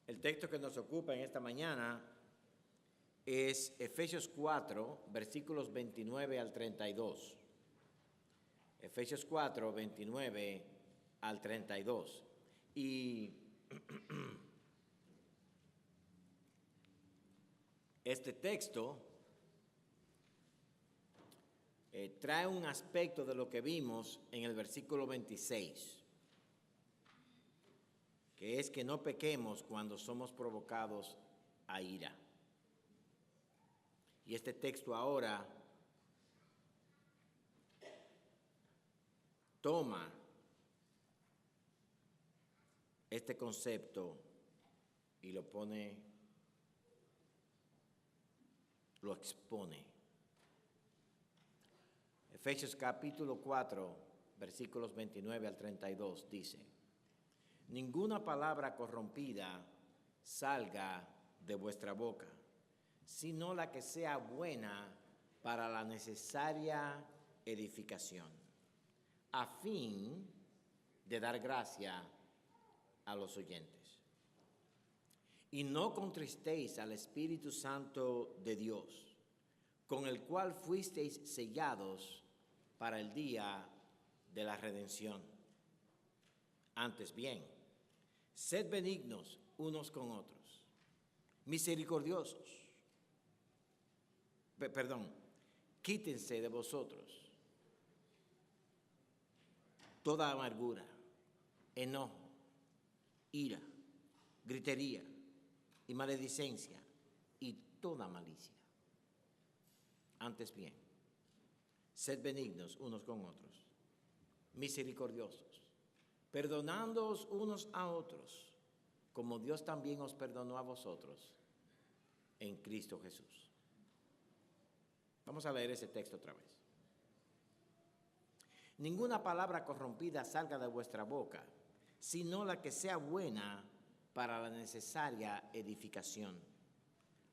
El texto que nos ocupa en esta mañana es Efesios 4, versículos 29 al 32. Efesios 4, 29 al 32. Y este texto trae un aspecto de lo que vimos en el versículo 26, que es que no pequemos cuando somos provocados a ira. Y este texto ahora toma este concepto y lo expone. Efesios capítulo 4, versículos 29 al 32 dice: ninguna palabra corrompida salga de vuestra boca, sino la que sea buena para la necesaria edificación, a fin de dar gracia a los oyentes. Y no contristéis al Espíritu Santo de Dios, con el cual fuisteis sellados para el día de la redención. Antes bien, sed benignos unos con otros, misericordiosos. Quítense de vosotros toda amargura, enojo, ira, gritería y maledicencia y toda malicia. Antes bien, sed benignos unos con otros, misericordiosos, perdonándoos unos a otros, como Dios también os perdonó a vosotros en Cristo Jesús. Vamos a leer ese texto otra vez. Ninguna palabra corrompida salga de vuestra boca, sino la que sea buena para la necesaria edificación,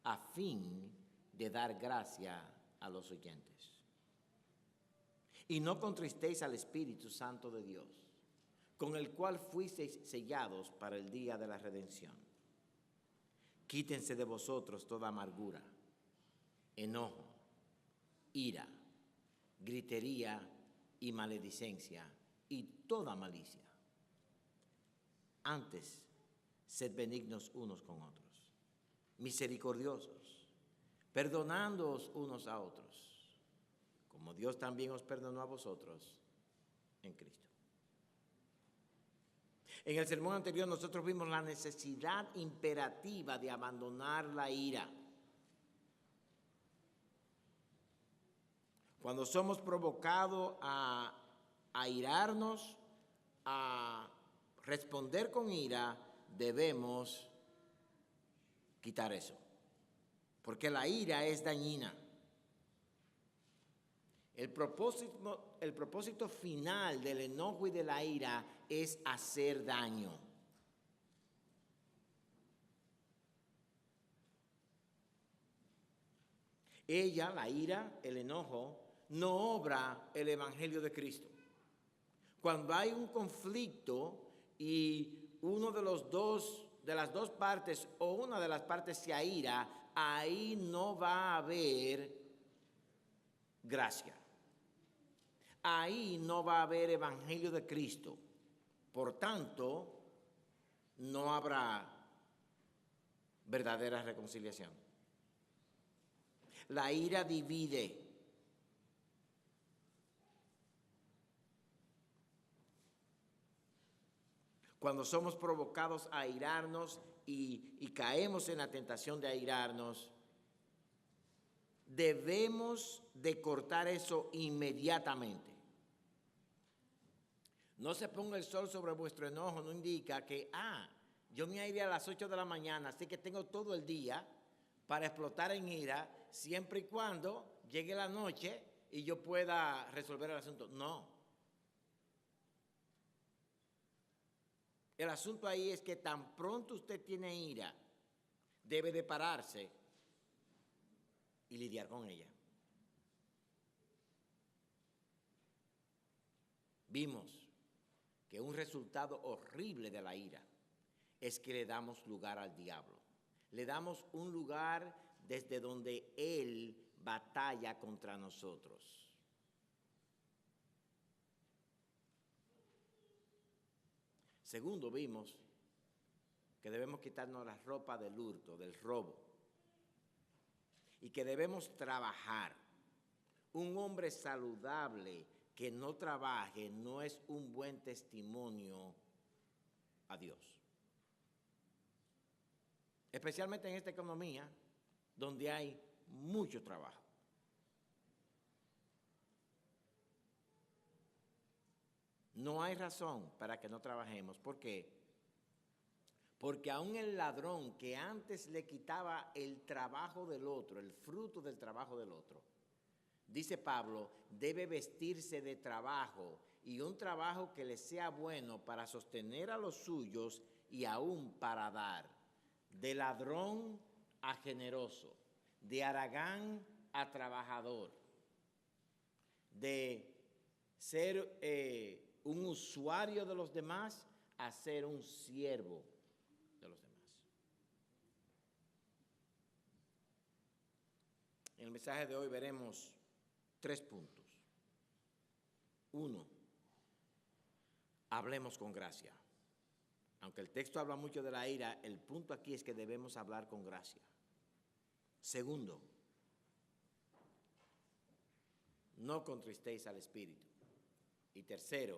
a fin de dar gracia a los oyentes. Y no contristéis al Espíritu Santo de Dios, con el cual fuisteis sellados para el día de la redención. Quítense de vosotros toda amargura, enojo, ira, gritería y maledicencia y toda malicia. Antes, sed benignos unos con otros, misericordiosos, perdonándoos unos a otros, como Dios también os perdonó a vosotros en Cristo. En el sermón anterior nosotros vimos la necesidad imperativa de abandonar la ira. Cuando somos provocados a airarnos, a responder con ira, debemos quitar eso, porque la ira es dañina. El propósito final del enojo y de la ira es hacer daño. Ella, la ira, el enojo, no obra el Evangelio de Cristo. Cuando hay un conflicto y uno de las dos partes o una de las partes se aira, ahí no va a haber gracia. Ahí no va a haber Evangelio de Cristo. Por tanto, no habrá verdadera reconciliación. La ira divide. Cuando somos provocados a airarnos y caemos en la tentación de airarnos, debemos de cortar eso inmediatamente. No se ponga el sol sobre vuestro enojo, no indica que, yo me airé a las 8 de la mañana, así que tengo todo el día para explotar en ira, siempre y cuando llegue la noche y yo pueda resolver el asunto. No. El asunto ahí es que tan pronto usted tiene ira, debe de pararse y lidiar con ella. Vimos que un resultado horrible de la ira es que le damos lugar al diablo. Le damos un lugar desde donde él batalla contra nosotros. Segundo, vimos que debemos quitarnos la ropa del hurto, del robo, y que debemos trabajar. Un hombre saludable que no trabaje no es un buen testimonio a Dios. Especialmente en esta economía donde hay mucho trabajo. No hay razón para que no trabajemos. ¿Por qué? Porque aún el ladrón que antes le quitaba el trabajo del otro, el fruto del trabajo del otro, dice Pablo, debe vestirse de trabajo y un trabajo que le sea bueno para sostener a los suyos y aún para dar. De ladrón a generoso, de haragán a trabajador, de ser un usuario de los demás a ser un siervo de los demás. En el mensaje de hoy veremos 3 puntos. 1, hablemos con gracia. Aunque el texto habla mucho de la ira, el punto aquí es que debemos hablar con gracia. 2, no contristéis al Espíritu. Y 3,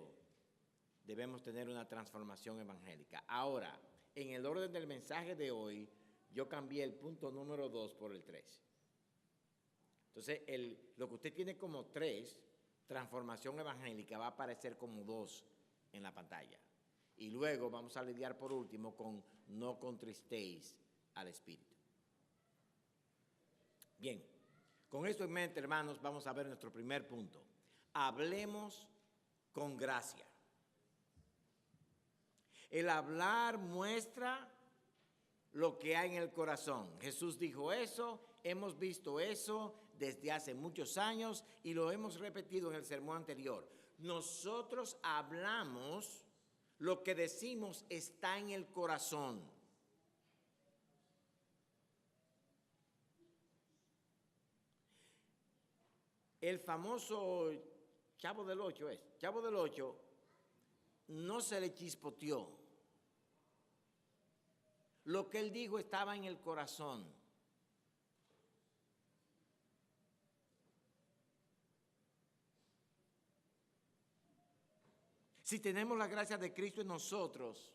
debemos tener una transformación evangélica. Ahora, en el orden del mensaje de hoy, yo cambié el punto número 2 por el 3. Entonces, lo que usted tiene como 3, transformación evangélica, va a aparecer como 2 en la pantalla. Y luego vamos a lidiar por último con no contristéis al Espíritu. Bien, con esto en mente, hermanos, vamos a ver nuestro primer punto. Hablemos con gracia. El hablar muestra lo que hay en el corazón. Jesús dijo eso, hemos visto eso desde hace muchos años y lo hemos repetido en el sermón anterior. Nosotros hablamos, lo que decimos está en el corazón. El famoso Chavo del Ocho no se le chispoteó. Lo que él dijo estaba en el corazón. Si tenemos la gracia de Cristo en nosotros,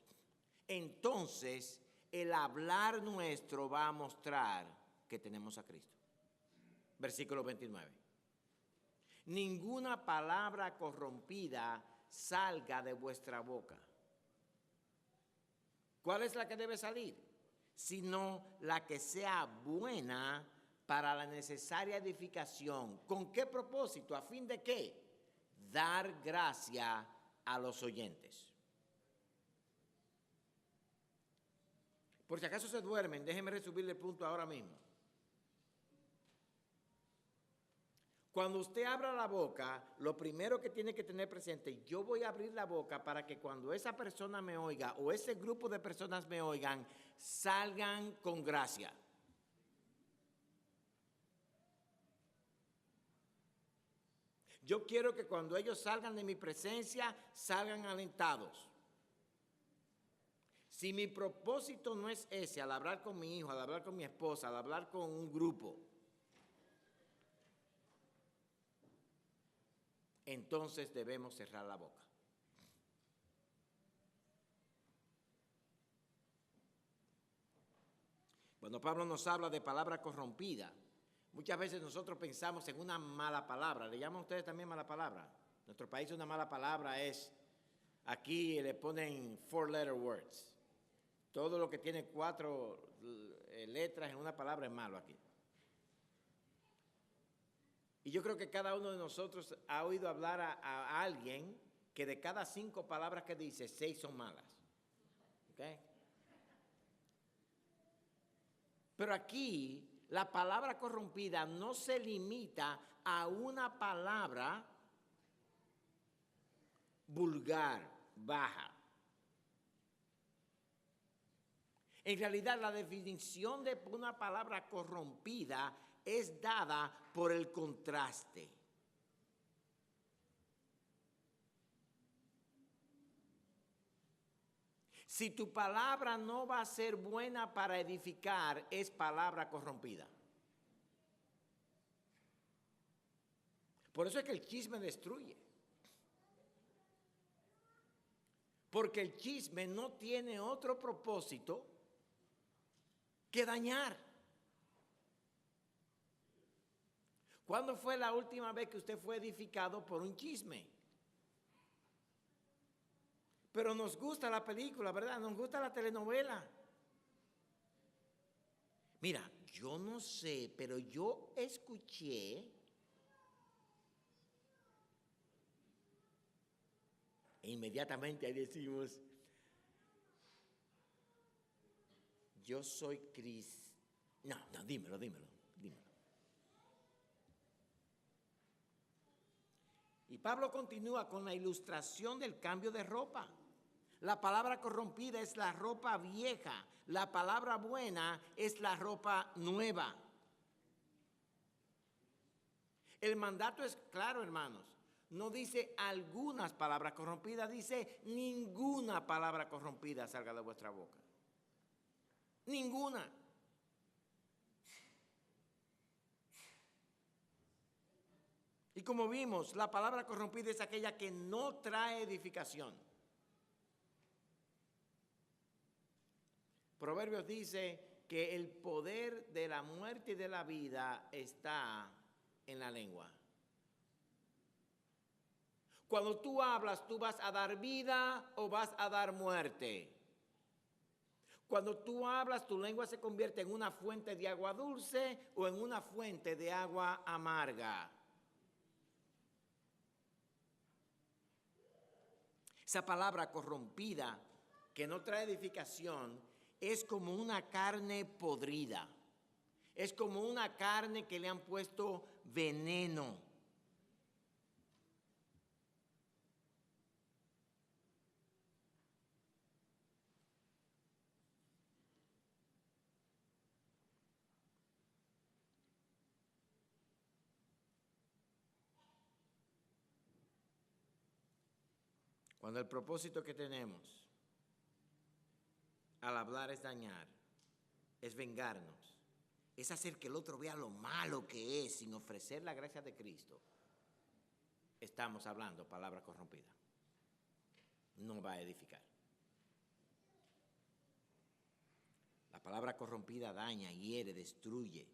entonces el hablar nuestro va a mostrar que tenemos a Cristo. Versículo 29. Ninguna palabra corrompida salga de vuestra boca. ¿Cuál es la que debe salir? Sino la que sea buena para la necesaria edificación. ¿Con qué propósito? ¿A fin de qué? Dar gracia a los oyentes. Por si acaso se duermen, déjenme resumirle el punto ahora mismo. Cuando usted abra la boca, lo primero que tiene que tener presente, yo voy a abrir la boca para que cuando esa persona me oiga o ese grupo de personas me oigan, salgan con gracia. Yo quiero que cuando ellos salgan de mi presencia, salgan alentados. Si mi propósito no es ese, al hablar con mi hijo, al hablar con mi esposa, al hablar con un grupo, entonces debemos cerrar la boca. Cuando Pablo nos habla de palabra corrompida, muchas veces nosotros pensamos en una mala palabra. ¿Le llaman ustedes también mala palabra? En nuestro país una mala palabra es, aquí le ponen 4-letter words. Todo lo que tiene 4 letras en una palabra es malo aquí. Y yo creo que cada uno de nosotros ha oído hablar a alguien que de cada 5 palabras que dice, 6 son malas. ¿Okay? Pero aquí la palabra corrompida no se limita a una palabra vulgar, baja. En realidad, la definición de una palabra corrompida es dada por el contraste. Si tu palabra no va a ser buena para edificar, es palabra corrompida. Por eso es que el chisme destruye. Porque el chisme no tiene otro propósito que dañar. ¿Cuándo fue la última vez que usted fue edificado por un chisme? Pero nos gusta la película, ¿verdad? Nos gusta la telenovela. Mira, yo no sé, pero yo escuché e inmediatamente ahí decimos, yo soy Cris. No, dímelo. Y Pablo continúa con la ilustración del cambio de ropa. La palabra corrompida es la ropa vieja. La palabra buena es la ropa nueva. El mandato es claro, hermanos. No dice algunas palabras corrompidas, dice ninguna palabra corrompida salga de vuestra boca. Ninguna. Y como vimos, la palabra corrompida es aquella que no trae edificación. Proverbios dice que el poder de la muerte y de la vida está en la lengua. Cuando tú hablas, ¿tú vas a dar vida o vas a dar muerte? Cuando tú hablas, tu lengua se convierte en una fuente de agua dulce o en una fuente de agua amarga. Esa palabra corrompida, que no trae edificación, es como una carne podrida. Es como una carne que le han puesto veneno. Cuando el propósito que tenemos al hablar es dañar, es vengarnos, es hacer que el otro vea lo malo que es sin ofrecer la gracia de Cristo, estamos hablando palabra corrompida. No va a edificar. La palabra corrompida daña, hiere, destruye.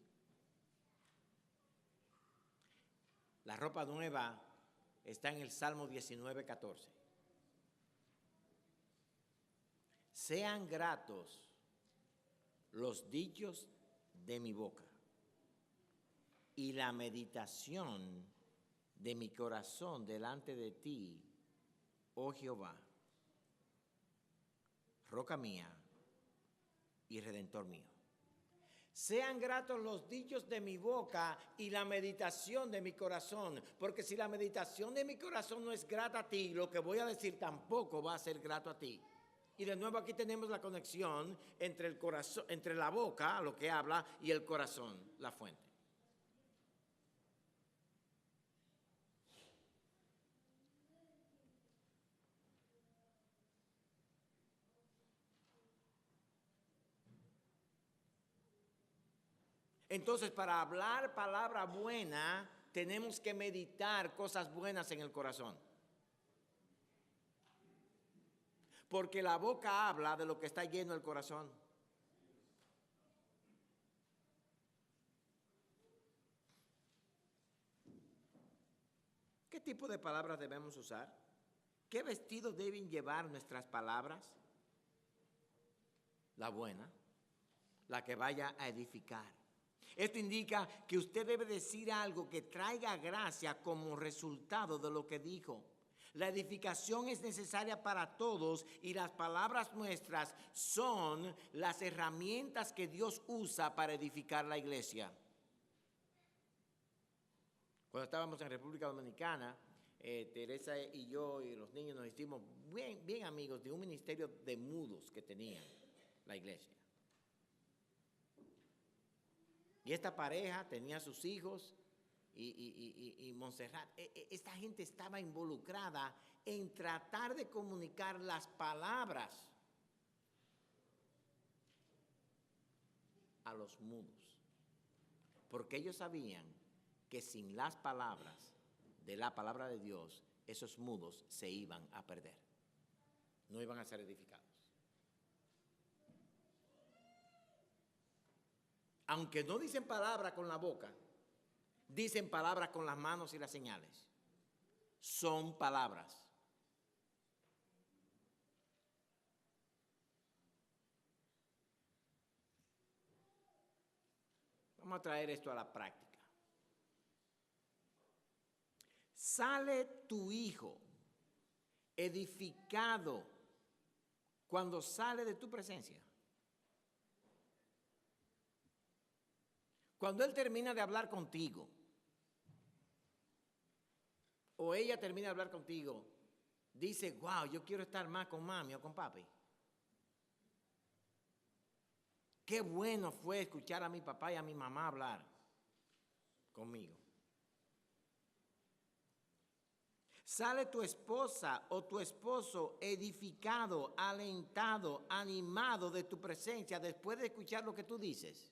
La ropa nueva está en el Salmo 19:14. Sean gratos los dichos de mi boca y la meditación de mi corazón delante de ti, oh Jehová, roca mía y redentor mío. Sean gratos los dichos de mi boca y la meditación de mi corazón, porque si la meditación de mi corazón no es grata a ti, lo que voy a decir tampoco va a ser grato a ti. Y de nuevo aquí tenemos la conexión entre el corazón, entre la boca, lo que habla, y el corazón, la fuente. Entonces, para hablar palabra buena, tenemos que meditar cosas buenas en el corazón. Porque la boca habla de lo que está lleno el corazón. ¿Qué tipo de palabras debemos usar? ¿Qué vestido deben llevar nuestras palabras? La buena, la que vaya a edificar. Esto indica que usted debe decir algo que traiga gracia como resultado de lo que dijo. La edificación es necesaria para todos y las palabras nuestras son las herramientas que Dios usa para edificar la iglesia. Cuando estábamos en República Dominicana, Teresa y yo y los niños nos hicimos bien, bien amigos de un ministerio de mudos que tenía la iglesia. Y esta pareja tenía sus hijos y Montserrat. Esta gente estaba involucrada en tratar de comunicar las palabras a los mudos. Porque ellos sabían que sin las palabras de la palabra de Dios, esos mudos se iban a perder. No iban a ser edificados. Aunque no dicen palabras con la boca, dicen palabras con las manos y las señales. Son palabras. Vamos a traer esto a la práctica. Sale tu hijo edificado cuando sale de tu presencia. Cuando él termina de hablar contigo, o ella termina de hablar contigo, dice, wow, yo quiero estar más con mami o con papi. Qué bueno fue escuchar a mi papá y a mi mamá hablar conmigo. Sale tu esposa o tu esposo edificado, alentado, animado de tu presencia después de escuchar lo que tú dices.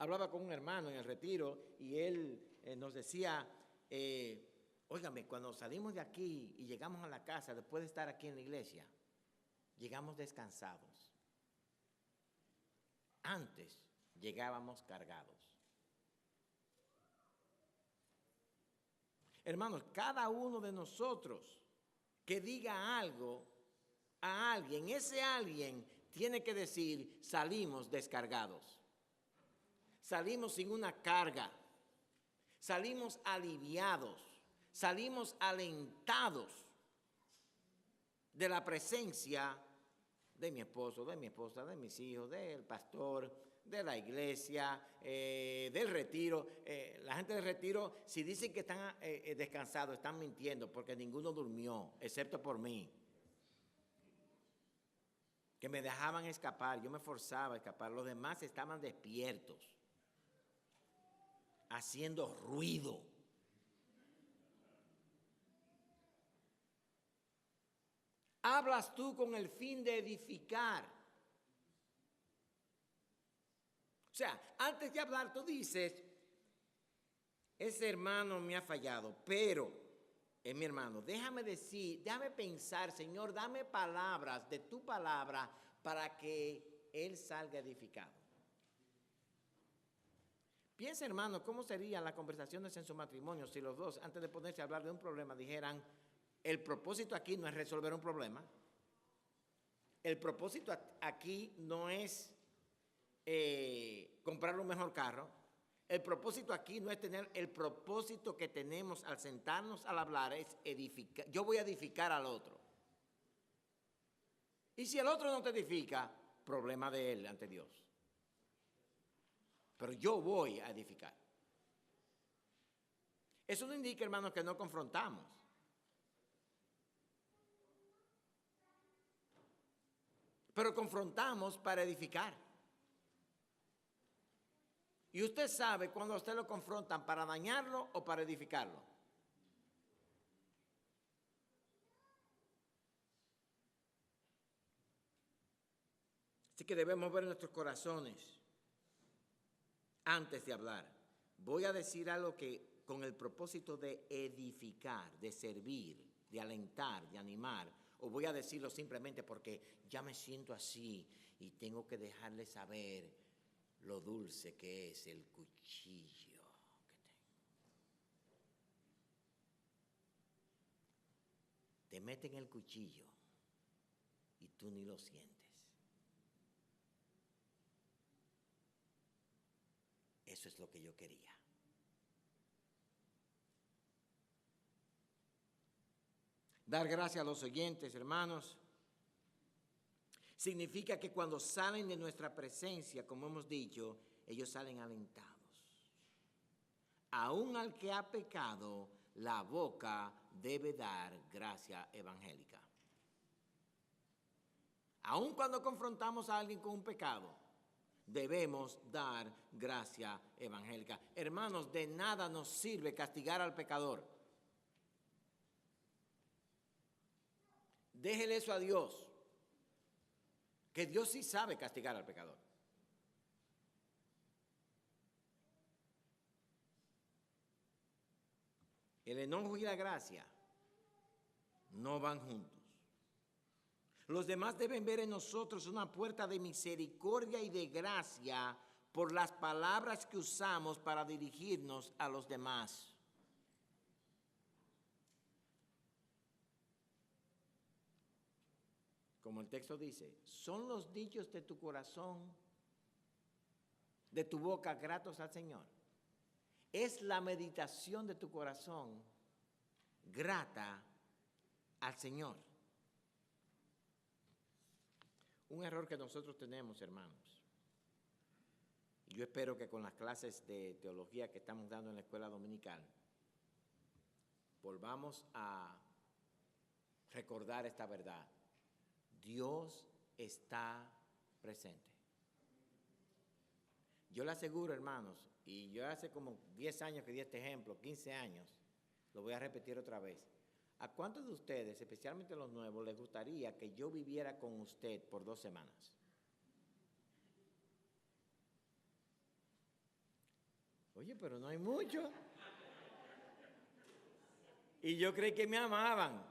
Hablaba con un hermano en el retiro y él nos decía, óigame, cuando salimos de aquí y llegamos a la casa, después de estar aquí en la iglesia, llegamos descansados. Antes llegábamos cargados. Hermanos, cada uno de nosotros que diga algo a alguien, ese alguien tiene que decir, salimos descargados. Salimos sin una carga, salimos aliviados, salimos alentados de la presencia de mi esposo, de mi esposa, de mis hijos, del pastor, de la iglesia, del retiro. La gente del retiro, si dicen que están descansados, están mintiendo porque ninguno durmió, excepto por mí. Que me dejaban escapar, yo me forzaba a escapar, los demás estaban despiertos, haciendo ruido. Hablas tú con el fin de edificar. O sea, antes de hablar tú dices, ese hermano me ha fallado, pero es mi hermano. Déjame decir, déjame pensar, Señor, dame palabras de tu palabra para que él salga edificado. Piensa, hermano, ¿cómo serían las conversaciones en su matrimonio si los dos, antes de ponerse a hablar de un problema, dijeran, el propósito aquí no es resolver un problema, el propósito aquí no es comprar un mejor carro, el propósito aquí no es tener, el propósito que tenemos al sentarnos al hablar es edificar, yo voy a edificar al otro. Y si el otro no te edifica, problema de él ante Dios. Pero yo voy a edificar. Eso no indica, hermanos, que no confrontamos. Pero confrontamos para edificar. Y usted sabe cuando a usted lo confrontan para dañarlo o para edificarlo. Así que debemos ver nuestros corazones antes de hablar. Voy a decir algo que con el propósito de edificar, de servir, de alentar, de animar, o voy a decirlo simplemente porque ya me siento así y tengo que dejarle saber lo dulce que es el cuchillo que tengo. Te meten el cuchillo y tú ni lo sientes. Eso es lo que yo quería. Dar gracias a los oyentes, hermanos. Significa que cuando salen de nuestra presencia, como hemos dicho, ellos salen alentados. Aún al que ha pecado, la boca debe dar gracia evangélica. Aún cuando confrontamos a alguien con un pecado, debemos dar gracia evangélica. Hermanos, de nada nos sirve castigar al pecador. Déjele eso a Dios, que Dios sí sabe castigar al pecador. El enojo y la gracia no van juntos. Los demás deben ver en nosotros una puerta de misericordia y de gracia por las palabras que usamos para dirigirnos a los demás. Como el texto dice, son los dichos de tu corazón, de tu boca, gratos al Señor. Es la meditación de tu corazón grata al Señor. Un error que nosotros tenemos, hermanos. Yo espero que con las clases de teología que estamos dando en la escuela dominical, volvamos a recordar esta verdad. Dios está presente. Yo le aseguro, hermanos, y yo hace como 10 años que di este ejemplo, 15 años, lo voy a repetir otra vez. ¿A cuántos de ustedes, especialmente los nuevos, les gustaría que yo viviera con usted por 2 semanas? Oye, pero no hay mucho. Y yo creí que me amaban.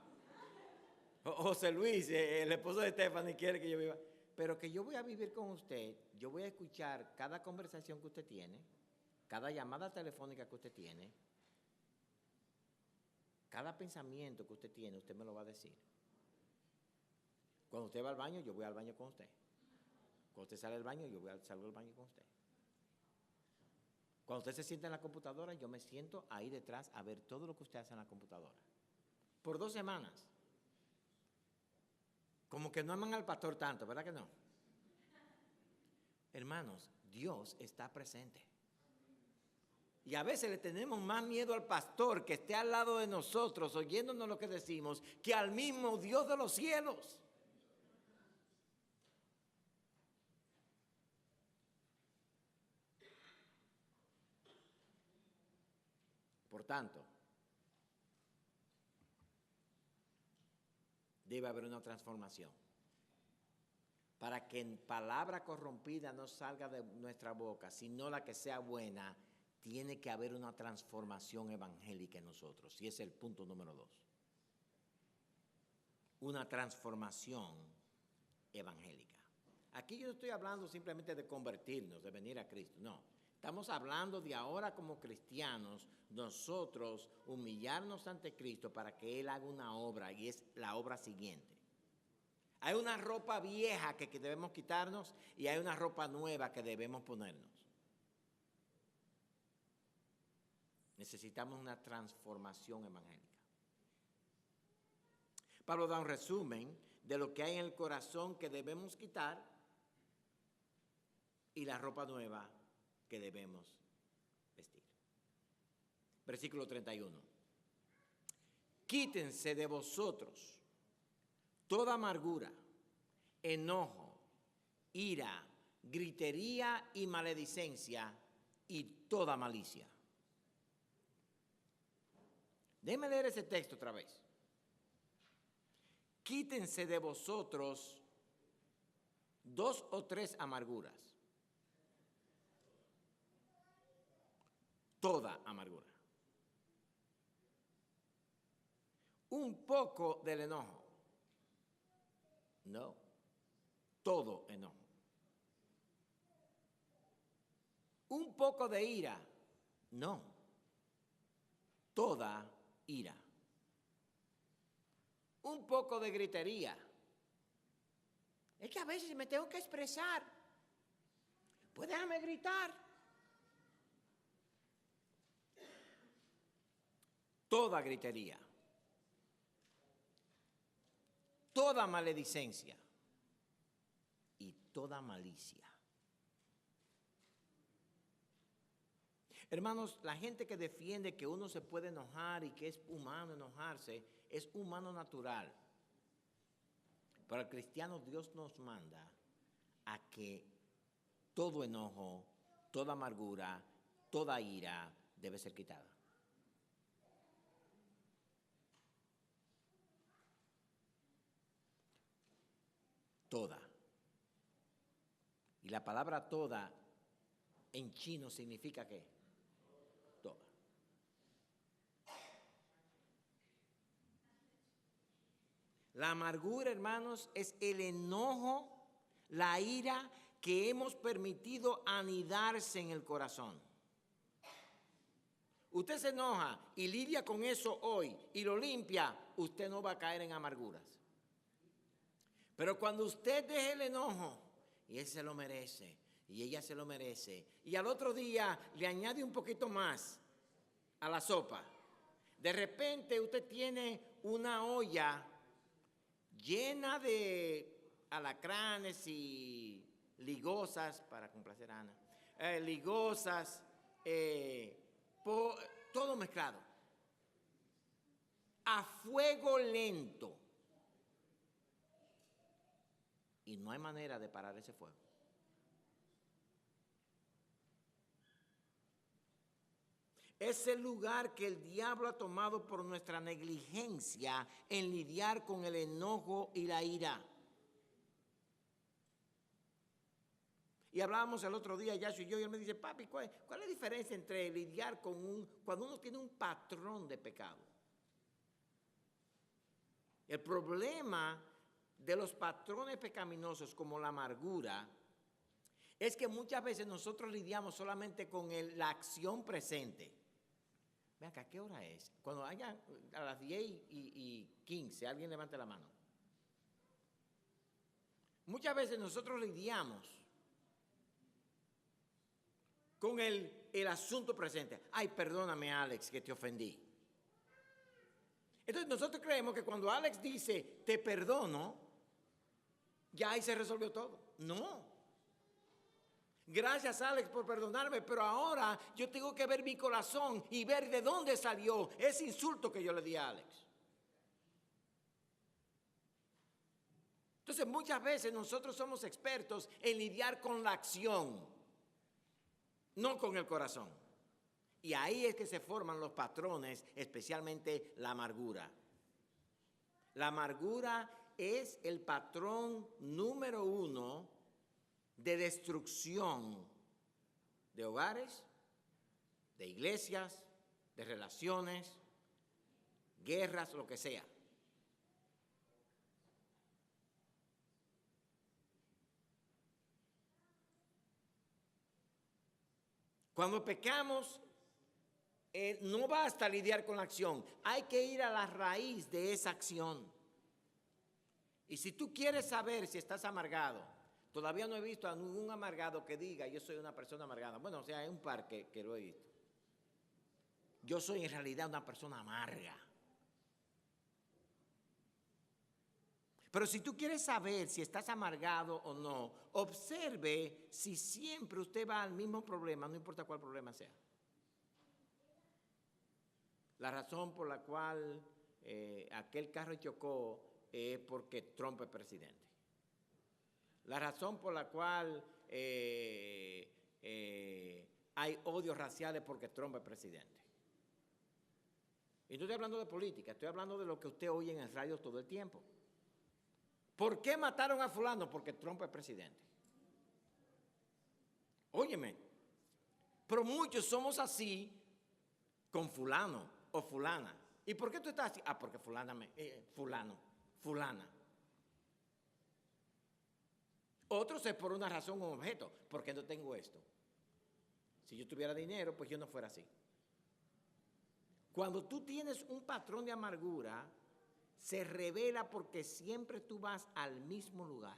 José Luis, el esposo de Stephanie, quiere que yo viva. Pero que yo voy a vivir con usted, yo voy a escuchar cada conversación que usted tiene, cada llamada telefónica que usted tiene, cada pensamiento que usted tiene, usted me lo va a decir. Cuando usted va al baño, yo voy al baño con usted. Cuando usted sale del baño, salgo del baño con usted. Cuando usted se sienta en la computadora, yo me siento ahí detrás a ver todo lo que usted hace en la computadora. Por 2 semanas. Como que no aman al pastor tanto, ¿verdad que no? Hermanos, Dios está presente. Y a veces le tenemos más miedo al pastor que esté al lado de nosotros, oyéndonos lo que decimos, que al mismo Dios de los cielos. Por tanto, debe haber una transformación. Para que palabra corrompida no salga de nuestra boca, sino la que sea buena, tiene que haber una transformación evangélica en nosotros. Y ese es el punto número 2. Una transformación evangélica. Aquí yo no estoy hablando simplemente de convertirnos, de venir a Cristo, no. Estamos hablando de ahora como cristianos, nosotros humillarnos ante Cristo para que Él haga una obra, y es la obra siguiente. Hay una ropa vieja que debemos quitarnos y hay una ropa nueva que debemos ponernos. Necesitamos una transformación evangélica. Pablo da un resumen de lo que hay en el corazón que debemos quitar y la ropa nueva que debemos vestir. Versículo 31. Quítense de vosotros toda amargura, enojo, ira, gritería y maledicencia y toda malicia. Déjenme leer ese texto otra vez. Quítense de vosotros 2 o 3 amarguras. Toda amargura. Un poco del enojo. No, todo enojo. Un poco de ira. No, toda ira. Un poco de gritería. Es que a veces me tengo que expresar. Pues déjame gritar. Toda gritería. Toda maledicencia. toda malicia. Hermanos, la gente que defiende que uno se puede enojar y que es humano enojarse, es humano natural. Para el cristiano, Dios nos manda a que todo enojo, toda amargura, toda ira debe ser quitada. Toda. Y la palabra toda en chino significa ¿qué? Toda. La amargura, hermanos, es el enojo, la ira que hemos permitido anidarse en el corazón. Usted se enoja y lidia con eso hoy y lo limpia, usted no va a caer en amarguras. Pero cuando usted deje el enojo, y él se lo merece, y ella se lo merece, y al otro día le añade un poquito más a la sopa, de repente usted tiene una olla llena de alacranes y ligosas, para complacer a Ana, ligosas, todo mezclado, a fuego lento. Y no hay manera de parar ese fuego. Es el lugar que el diablo ha tomado por nuestra negligencia en lidiar con el enojo y la ira. Y hablábamos el otro día, Yashu y yo, y él me dice, papi, ¿cuál es la diferencia entre lidiar con cuando uno tiene un patrón de pecado? El problema de los patrones pecaminosos como la amargura es que muchas veces nosotros lidiamos solamente con la acción presente. Vean acá, ¿qué hora es? Cuando haya a las 10:15, alguien levante la mano. Muchas veces nosotros lidiamos con el asunto presente. Ay, perdóname, Alex, que te ofendí. Entonces nosotros creemos que cuando Alex dice, te perdono, ya ahí se resolvió todo. No. Gracias, Alex, por perdonarme, pero ahora yo tengo que ver mi corazón y ver de dónde salió ese insulto que yo le di a Alex. Entonces, muchas veces nosotros somos expertos en lidiar con la acción, no con el corazón. Y ahí es que se forman los patrones, especialmente la amargura. La amargura es el patrón número 1 de destrucción de hogares, de iglesias, de relaciones, guerras, lo que sea. Cuando pecamos, no basta lidiar con la acción, hay que ir a la raíz de esa acción. Y si tú quieres saber si estás amargado, todavía no he visto a ningún amargado que diga, yo soy una persona amargada. Bueno, o sea, hay un par que lo he visto. Yo soy en realidad una persona amarga. Pero si tú quieres saber si estás amargado o no, observe si siempre usted va al mismo problema, no importa cuál problema sea. La razón por la cual aquel carro chocó es porque Trump es presidente. La razón por la cual hay odios raciales porque Trump es presidente. Y no estoy hablando de política, estoy hablando de lo que usted oye en el radio todo el tiempo. ¿Por qué mataron a fulano? Porque Trump es presidente. Óyeme, pero muchos somos así con fulano o fulana. ¿Y por qué tú estás así? Ah, porque fulana, fulana. Otros es por una razón o objeto. ¿Por qué no tengo esto? Si yo tuviera dinero, pues yo no fuera así. Cuando tú tienes un patrón de amargura, se revela porque siempre tú vas al mismo lugar.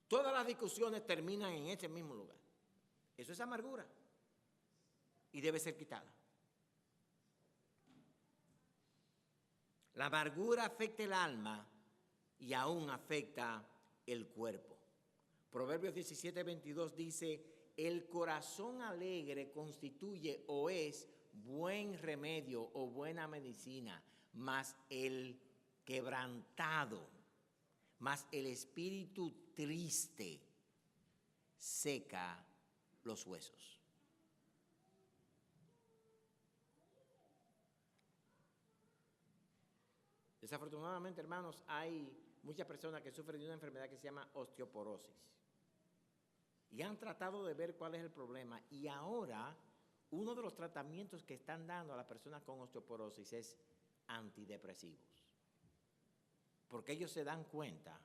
Todas las discusiones terminan en ese mismo lugar. Eso es amargura y debe ser quitada. La amargura afecta el alma y aún afecta el cuerpo. Proverbios 17:22 dice, el corazón alegre constituye o es buen remedio o buena medicina, mas el quebrantado, mas el espíritu triste seca los huesos. Desafortunadamente, hermanos, hay muchas personas que sufren de una enfermedad que se llama osteoporosis. Y han tratado de ver cuál es el problema. Y ahora, uno de los tratamientos que están dando a las personas con osteoporosis es antidepresivos. Porque ellos se dan cuenta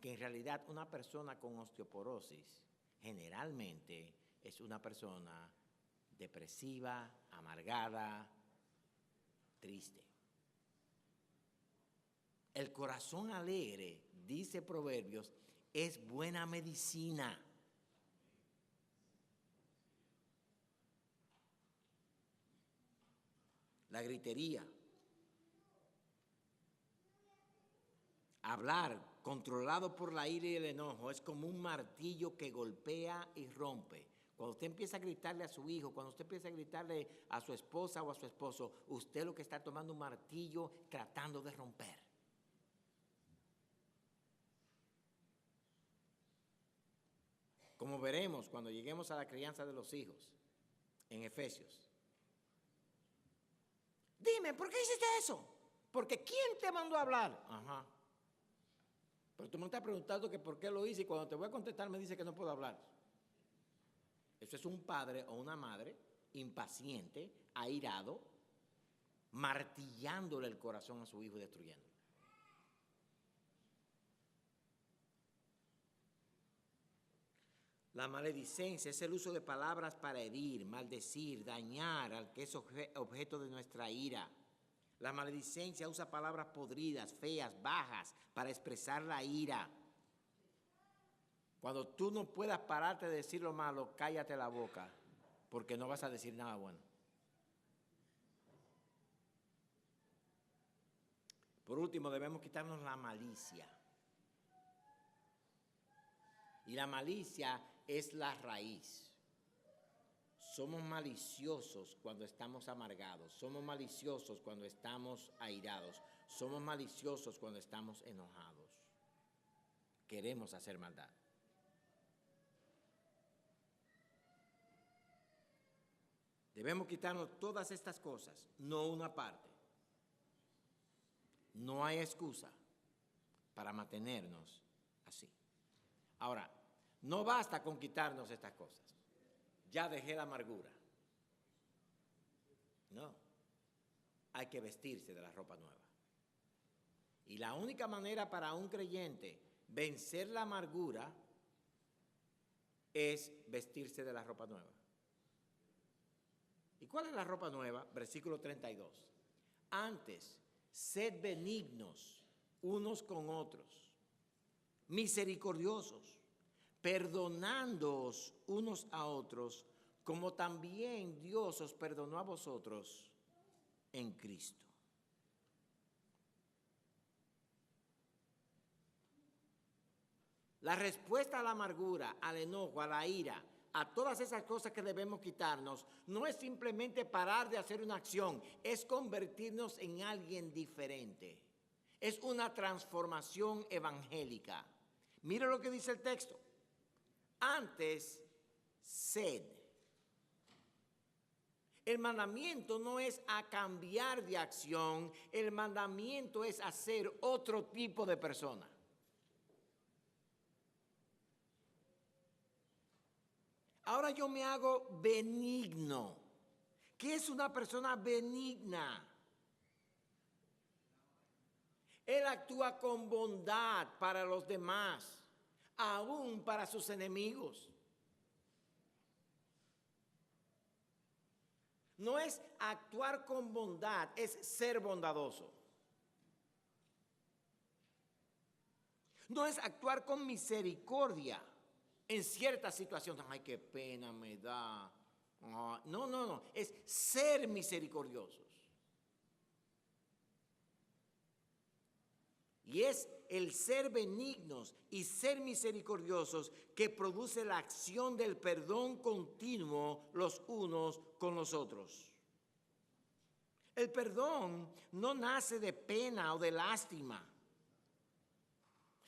que en realidad una persona con osteoporosis generalmente es una persona depresiva, amargada, triste. El corazón alegre, dice Proverbios, es buena medicina. La gritería, hablar controlado por la ira y el enojo es como un martillo que golpea y rompe. Cuando usted empieza a gritarle a su hijo, cuando usted empieza a gritarle a su esposa o a su esposo, usted lo que está tomando un martillo tratando de romper. Como veremos cuando lleguemos a la crianza de los hijos, en Efesios. Dime, ¿por qué hiciste eso? Porque ¿quién te mandó a hablar? Ajá. Pero tú me estás preguntando que por qué lo hice y cuando te voy a contestar me dice que no puedo hablar. Eso es un padre o una madre impaciente, airado, martillándole el corazón a su hijo y destruyéndolo. La maledicencia es el uso de palabras para herir, maldecir, dañar al que es objeto de nuestra ira. La maledicencia usa palabras podridas, feas, bajas para expresar la ira. Cuando tú no puedas pararte de decir lo malo, cállate la boca, porque no vas a decir nada bueno. Por último, debemos quitarnos la malicia. Y la malicia es la raíz. Somos maliciosos cuando estamos amargados, somos maliciosos cuando estamos airados, somos maliciosos cuando estamos enojados. Queremos hacer maldad. Debemos quitarnos todas estas cosas, no una parte. No hay excusa para mantenernos así. Ahora, no basta con quitarnos estas cosas. Ya dejé la amargura. No, hay que vestirse de la ropa nueva. Y la única manera para un creyente vencer la amargura es vestirse de la ropa nueva. ¿Y cuál es la ropa nueva? Versículo 32. Antes, sed benignos unos con otros, misericordiosos, perdonándoos unos a otros, como también Dios os perdonó a vosotros en Cristo. La respuesta a la amargura, al enojo, a la ira, a todas esas cosas que debemos quitarnos, no es simplemente parar de hacer una acción, es convertirnos en alguien diferente. Es una transformación evangélica. Mira lo que dice el texto. Antes, sed. El mandamiento no es a cambiar de acción, el mandamiento es a ser otro tipo de persona. Ahora yo me hago benigno. ¿Qué es una persona benigna? Él actúa con bondad para los demás, aún para sus enemigos. No es actuar con bondad, es ser bondadoso. No es actuar con misericordia en ciertas situaciones. Ay, qué pena me da. No, es ser misericordiosos. Y es el ser benignos y ser misericordiosos que produce la acción del perdón continuo los unos con los otros. El perdón no nace de pena o de lástima,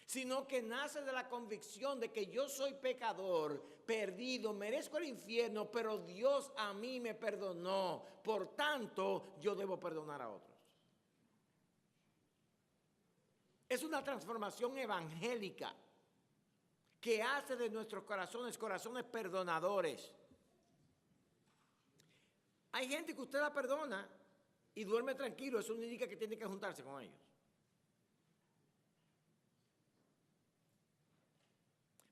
sino que nace de la convicción de que yo soy pecador, perdido, merezco el infierno, pero Dios a mí me perdonó. Por tanto, yo debo perdonar a otros. Es una transformación evangélica que hace de nuestros corazones corazones perdonadores. Hay gente que usted la perdona y duerme tranquilo, eso no indica que tiene que juntarse con ellos.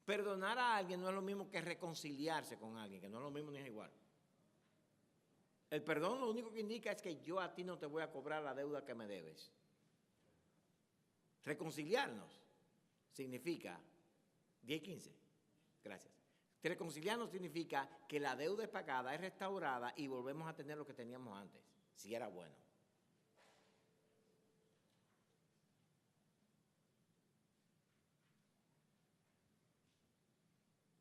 Perdonar a alguien no es lo mismo que reconciliarse con alguien, que no es lo mismo ni es igual. El perdón lo único que indica es que yo a ti no te voy a cobrar la deuda que me debes. Reconciliarnos significa 10 y 15. Gracias. Reconciliarnos significa que la deuda es pagada, es restaurada y volvemos a tener lo que teníamos antes, si era bueno.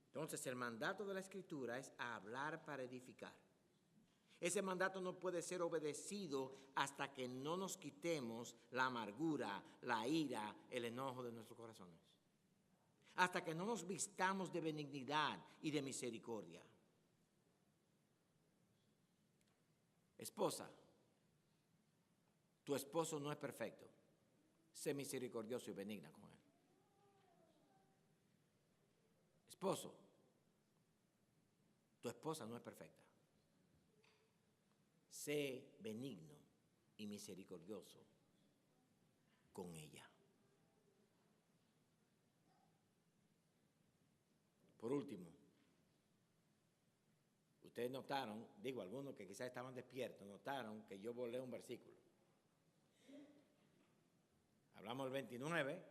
Entonces, el mandato de la Escritura es hablar para edificar. Ese mandato no puede ser obedecido hasta que no nos quitemos la amargura, la ira, el enojo de nuestros corazones. Hasta que no nos vistamos de benignidad y de misericordia. Esposa, tu esposo no es perfecto. Sé misericordioso y benigna con él. Esposo, tu esposa no es perfecta. Sé benigno y misericordioso con ella. Por último, ustedes notaron, digo, algunos que quizás estaban despiertos, notaron que yo volé un versículo. Hablamos del 29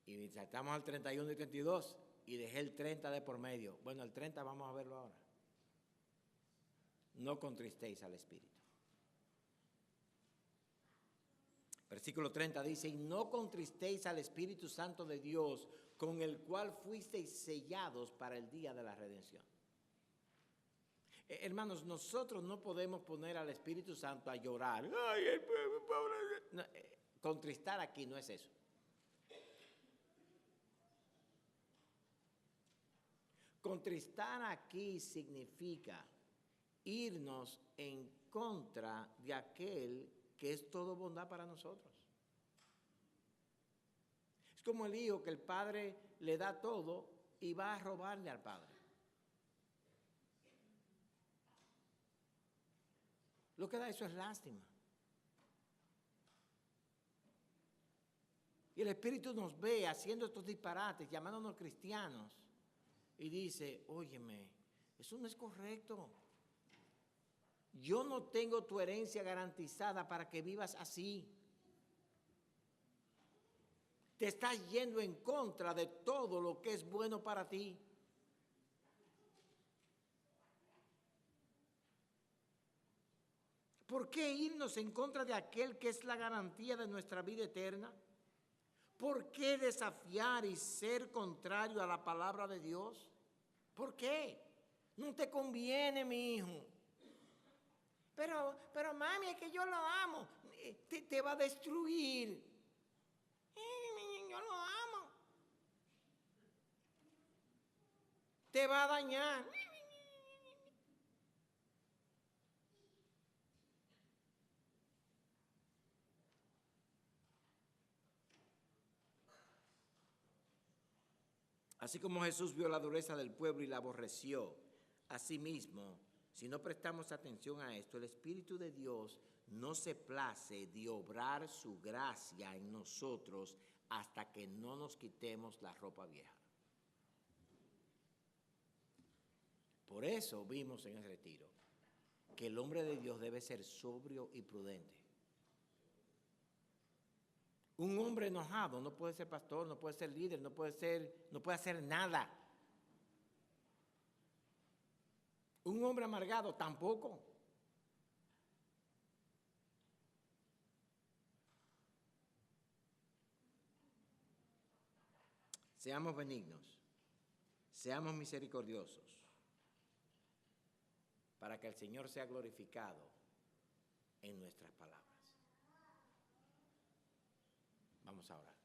y saltamos al 31 y 32 y dejé el 30 de por medio. Bueno, el 30 vamos a verlo ahora. No contristéis al Espíritu. Versículo 30 dice, y no contristéis al Espíritu Santo de Dios, con el cual fuisteis sellados para el día de la redención. Hermanos, nosotros no podemos poner al Espíritu Santo a llorar. Ay, el pobre. No, contristar aquí no es eso. Contristar aquí significa irnos en contra de aquel que es todo bondad para nosotros. Es como el hijo que el padre le da todo y va a robarle al padre. Lo que da eso es lástima. Y el Espíritu nos ve haciendo estos disparates, llamándonos cristianos, y dice, óyeme, eso no es correcto. Yo no tengo tu herencia garantizada para que vivas así. Te estás yendo en contra de todo lo que es bueno para ti. ¿Por qué irnos en contra de aquel que es la garantía de nuestra vida eterna? ¿Por qué desafiar y ser contrario a la palabra de Dios? ¿Por qué? No te conviene, mi hijo. Pero mami, es que yo lo amo. Te va a destruir. Yo lo amo. Te va a dañar. Así como Jesús vio la dureza del pueblo y la aborreció, asimismo, si no prestamos atención a esto, el Espíritu de Dios no se place de obrar su gracia en nosotros hasta que no nos quitemos la ropa vieja. Por eso vimos en el retiro que el hombre de Dios debe ser sobrio y prudente. Un hombre enojado no puede ser pastor, no puede ser líder, no puede hacer nada. Un hombre amargado tampoco. Seamos benignos, seamos misericordiosos, para que el Señor sea glorificado en nuestras palabras. Vamos a orar.